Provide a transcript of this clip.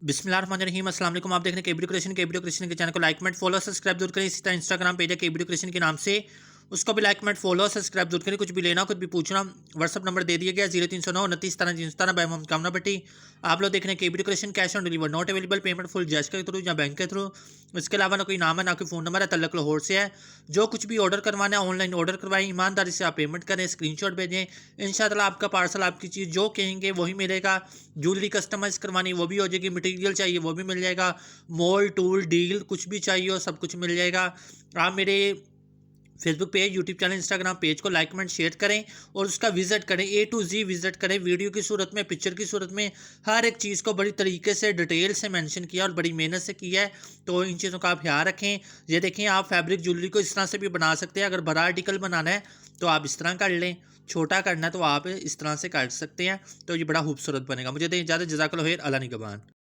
बिस्मिल्लाहिर्रहमानिर्रहीम अस्सलाम वालेकुम। आप देख रहे हैं केबीडी क्रिएशन के चैनल को लाइक मेट फॉलो सब्सक्राइब जरूर करें। इसी तरह इंस्टाग्राम पेज है केबीडी क्रिएशन के नाम से, उसको भी लाइक मेट फॉलो सब्सक्राइब जरूर करें। कुछ भी लेना कुछ भी पूछना व्हाट्सअप नंबर दे दिया गया 0309 29 17 कामना बटी। आप लोग देख रहे हैं KBD creation cash on deliver not available payment full Jaish के थ्रू या बैंक के थ्रू। इसके अलावा ना कोई नाम है ना कोई फ़ोन नंबर है, तल्लक लाहौर से है। जो कुछ भी ऑर्डर करवाना है ऑनलाइन ऑर्डर करवाएं, ईमानदारी से आप पेमेंट करें, स्क्रीनशॉट भेजें। इंशाल्लाह आपका पार्सल आपकी चीज़ जो कहेंगे वही मिलेगा। ज्वेलरी कस्टमाइज करवानी वो भी हो जाएगी, मटेरियल चाहिए वो भी मिल जाएगा, मोल टूल डील कुछ भी चाहिए हो सब कुछ मिल जाएगा। आप मेरे Facebook page, YouTube channel, Instagram page को लाइक कमेंट शेयर करें और उसका विजिट करें, ए टू जी विजिट करें। वीडियो की सूरत में, पिक्चर की सूरत में, हर एक चीज़ को बड़ी तरीके से डिटेल से मेंशन किया और बड़ी मेहनत से किया है। तो इन चीज़ों का आप ख्याल रखें। ये देखें, आप फैब्रिक ज्वेलरी को इस तरह से भी बना सकते हैं। अगर बड़ा आर्टिकल बनाना है तो आप इस तरह कर लें, छोटा करना है तो आप इस तरह से कर सकते हैं। तो ये बड़ा खूबसूरत बनेगा। मुझे दें इजाज़त, जज़ाकल्लाह खैर, अल्लाह निगहबान।